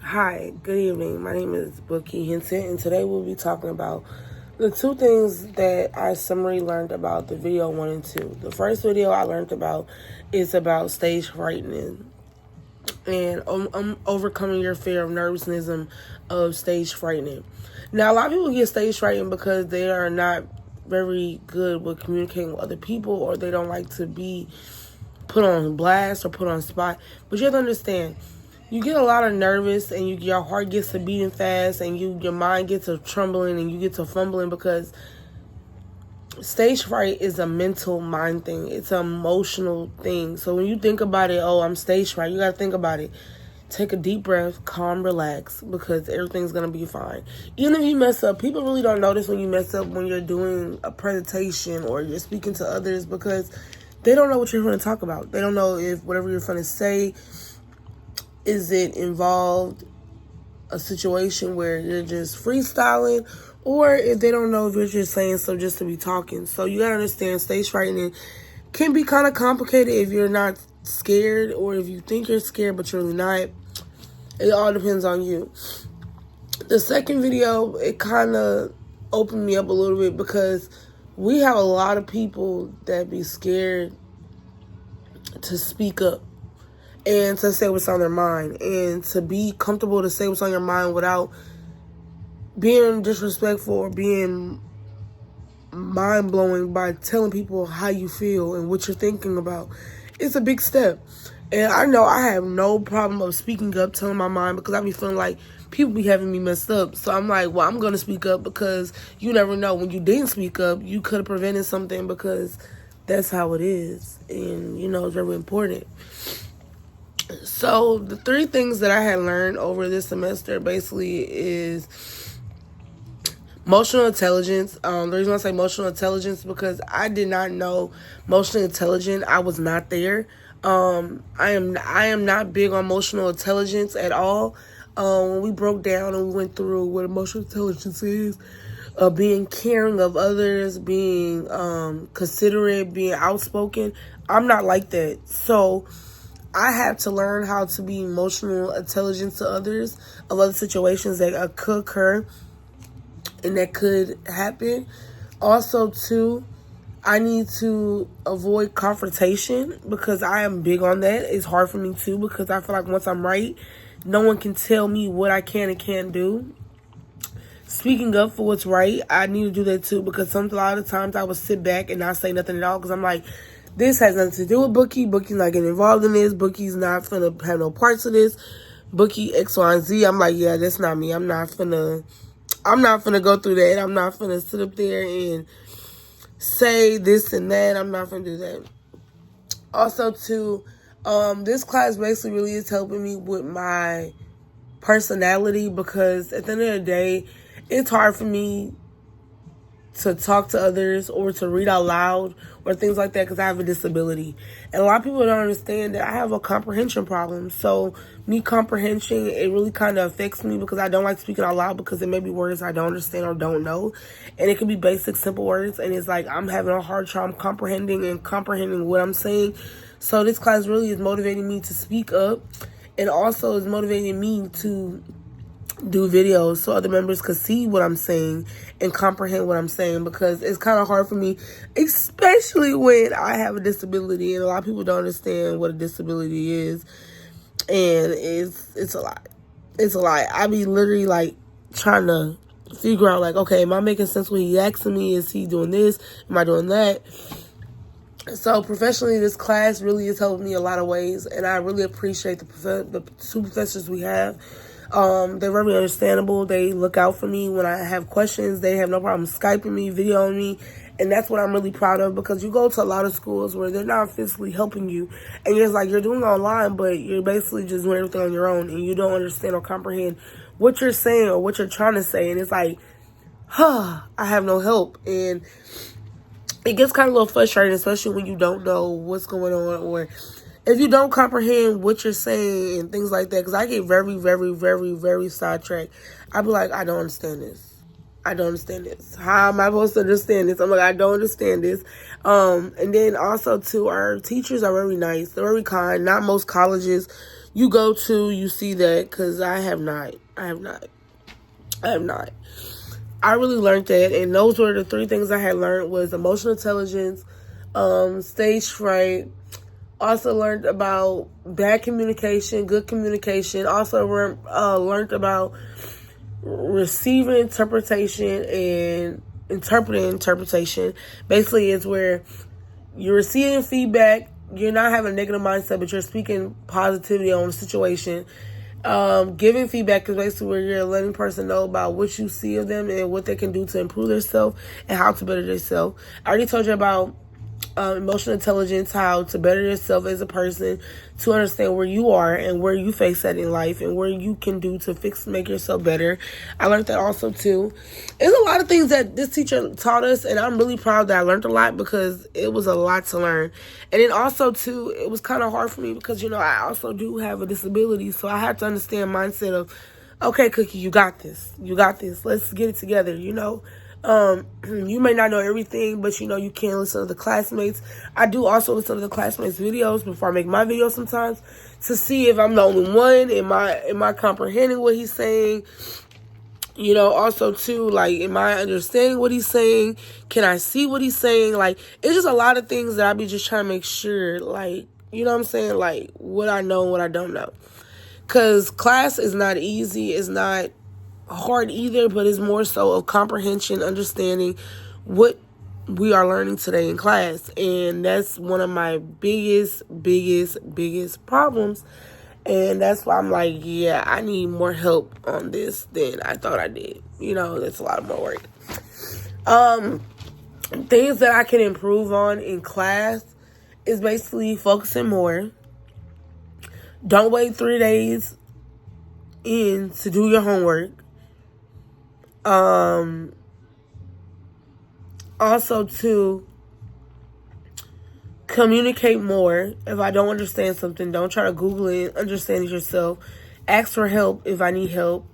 Hi, good evening. My name is Bookie Henson, and today we'll be talking about the two things that I summarily learned about the video 1 and 2. The first video I learned about is about stage frightening and overcoming your fear of nervousness of stage frightening. Now, a lot of people get stage frightened because they are not very good with communicating with other people, or they don't like to be put on blast or put on spot. But you have to understand, you get a lot of nervous, and your heart gets to beating fast, and your mind gets to trembling, and you get to fumbling, because stage fright is a mental mind thing. It's an emotional thing. So when you think about it, oh, I'm stage fright, you got to think about it. Take a deep breath, calm, relax, because everything's going to be fine. Even if you mess up, people really don't notice when you mess up when you're doing a presentation or you're speaking to others, because they don't know what you're going to talk about. They don't know if whatever you're going to say, is it involved a situation where you're just freestyling, or if they don't know if you're just saying so just to be talking. So you gotta understand, stage frightening can be kind of complicated if you're not scared, or if you think you're scared but you're really not. It all depends on you. The second video, it kind of opened me up a little bit, because we have a lot of people that be scared to speak up and to say what's on their mind, and to be comfortable to say what's on your mind without being disrespectful or being mind-blowing by telling people how you feel and what you're thinking about. It's a big step. And I know I have no problem of speaking up, telling my mind, because I be feeling like people be having me messed up. So I'm like, well, I'm going to speak up, because you never know. When you didn't speak up, you could have prevented something, because that's how it is. And, it's very important. So the three things that I had learned over this semester basically is emotional intelligence. The reason I say emotional intelligence, because I did not know emotionally intelligent. I was not there. I am not big on emotional intelligence at all. When we broke down and we went through what emotional intelligence is, being caring of others, being considerate, being outspoken, I'm not like that. So I have to learn how to be emotional intelligent to others, of other situations that could occur and that could happen. Also, too, I need to avoid confrontation, because I am big on that. It's hard for me, too, because I feel like once I'm right, no one can tell me what I can and can't do. Speaking up for what's right, I need to do that, too, because a lot of times I would sit back and not say nothing at all, because I'm like, this has nothing to do with Bookie. Bookie's not getting involved in this. Bookie's not finna have no parts of this. Bookie X, Y, and Z. I'm like, yeah, that's not me. I'm not finna go through that. I'm not finna sit up there and say this and that. I'm not finna do that. Also, too, this class basically really is helping me with my personality, because at the end of the day, it's hard for me to talk to others or to read out loud or things like that, because I have a disability. And a lot of people don't understand that I have a comprehension problem. So me comprehension, it really kind of affects me, because I don't like speaking out loud, because it may be words I don't understand or don't know. And it can be basic, simple words. And it's like I'm having a hard time comprehending what I'm saying. So this class really is motivating me to speak up, and also is motivating me to do videos so other members could see what I'm saying and comprehend what I'm saying, because it's kind of hard for me, especially when I have a disability, and a lot of people don't understand what a disability is, and it's a lot. It's a lot. I be literally like trying to figure out, like, okay, am I making sense when he asking me? Is he doing this? Am I doing that? So professionally, this class really is helping me a lot of ways, and I really appreciate the two professors we have. They're very understandable. They look out for me when I have questions. They have no problem Skyping me, videoing me, and that's what I'm really proud of, because you go to a lot of schools where they're not physically helping you, and you're just like, you're doing online, but you're basically just doing everything on your own, and you don't understand or comprehend what you're saying or what you're trying to say, and it's like, I have no help, and it gets kind of a little frustrating, especially when you don't know what's going on, or if you don't comprehend what you're saying and things like that, because I get very, very, very, very sidetracked. I be like, I don't understand this. I don't understand this. How am I supposed to understand this? I'm like, I don't understand this. And then also, too, our teachers are very nice. They're very kind. Not most colleges, you go to, you see that, because I have not. I really learned that, and those were the 3 things I had learned was emotional intelligence, stage fright. Also learned about bad communication, good communication. Also learned about receiving interpretation and interpreting interpretation. Basically, it's where you're receiving feedback, you're not having a negative mindset, but you're speaking positivity on the situation. Giving feedback is basically where you're letting a person know about what you see of them and what they can do to improve themselves and how to better themselves. I already told you about emotional intelligence, how to better yourself as a person, to understand where you are and where you face that in life and where you can do to make yourself better. I learned that also too. There's a lot of things that this teacher taught us, and I'm really proud that I learned a lot because it was a lot to learn. And then also too, it was kind of hard for me because, I also do have a disability, so I had to understand mindset of, okay, Cookie, you got this. Let's get it together, You may not know everything, but you can listen to the classmates. I do also listen to the classmates' videos before I make my videos sometimes to see if I'm the only one. Am I comprehending what he's saying? Also too, like, am I understanding what he's saying? Can I see what he's saying? Like, it's just a lot of things that I be just trying to make sure, like, you know what I'm saying? Like, what I know and what I don't know. Because class is not easy. It's not hard either, but it's more so of comprehension, understanding what we are learning today in class. And that's one of my biggest problems. And that's why I'm like, yeah, I need more help on this than I thought I did. That's a lot more work. Things that I can improve on in class is basically focusing more. Don't wait 3 days in to do your homework. Also to communicate more. If I don't understand something, don't try to Google it. Understand it yourself. Ask for help if I need help.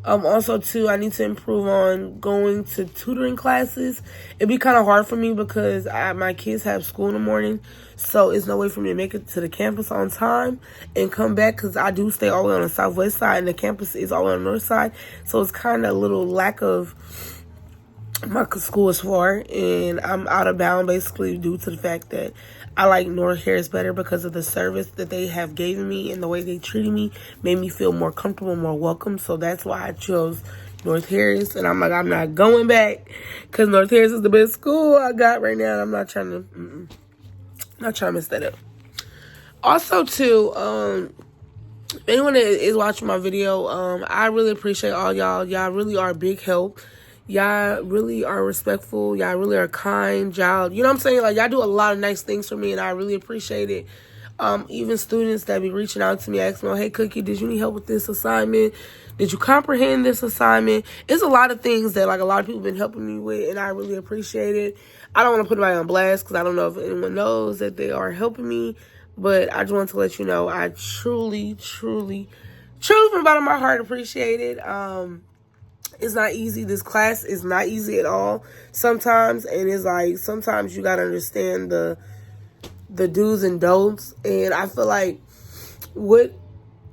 Also too, I need to improve on going to tutoring classes. It'd be kind of hard for me because my kids have school in the morning, so it's no way for me to make it to the campus on time and come back because I do stay all the way on the southwest side and the campus is all the way on the north side. So it's kind of a little lack of, my school is far and I'm out of bound basically due to the fact that I like North Harris better because of the service that they have given me and the way they treated me made me feel more comfortable, more welcome. So that's why I chose North Harris. And I'm like, I'm not going back because North Harris is the best school I got right now. I'm not trying to mess that up. Also, too, if anyone that is watching my video, I really appreciate all y'all. Y'all really are a big help. Y'all really are respectful. Y'all really are kind. Y'all, you know what I'm saying? Like, y'all do a lot of nice things for me, and I really appreciate it. Even students that be reaching out to me, asking me, hey, Cookie, did you need help with this assignment? Did you comprehend this assignment? It's a lot of things that, like, a lot of people have been helping me with, and I really appreciate it. I don't want to put anybody on blast because I don't know if anyone knows that they are helping me, but I just want to let you know I truly from the bottom of my heart appreciate it. It's not easy. This class is not easy at all sometimes. And it's like, sometimes you got to understand the do's and don'ts. And I feel like what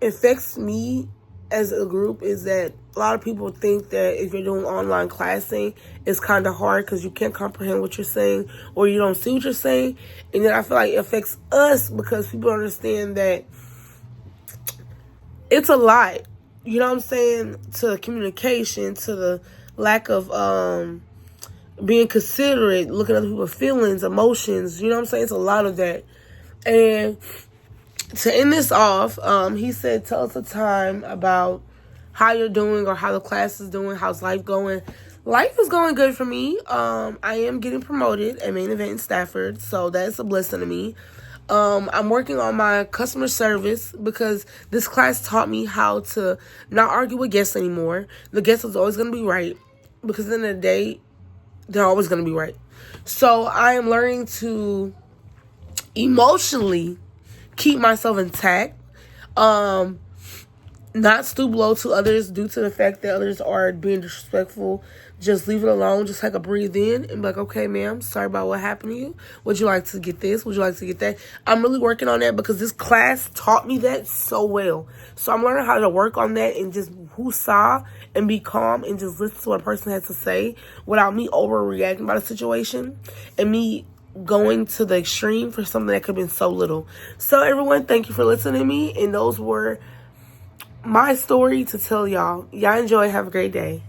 affects me as a group is that a lot of people think that if you're doing online classing, it's kind of hard because you can't comprehend what you're saying or you don't see what you're saying. And then I feel like it affects us because people understand that it's a lot. You know what I'm saying? To the communication, to the lack of being considerate, looking at other people's feelings, emotions. You know what I'm saying? It's a lot of that. And to end this off, he said, tell us a time about how you're doing or how the class is doing. How's life going? Life is going good for me. I am getting promoted at Main Event in Stafford, so that's a blessing to me. I'm working on my customer service because this class taught me how to not argue with guests anymore. The guest is always going to be right because at the end of the day, they're always going to be right. So I am learning to emotionally keep myself intact. Not not stoop low to others due to the fact that others are being disrespectful. Just leave it alone. Just take a breathe in and be like, okay, ma'am, sorry about what happened to you. Would you like to get this? Would you like to get that? I'm really working on that because this class taught me that so well. So I'm learning how to work on that and just woosah and be calm and just listen to what a person has to say without me overreacting about a situation and me going to the extreme for something that could have been so little. So everyone, thank you for listening to me. And those were my story to tell y'all. Y'all enjoy. Have a great day.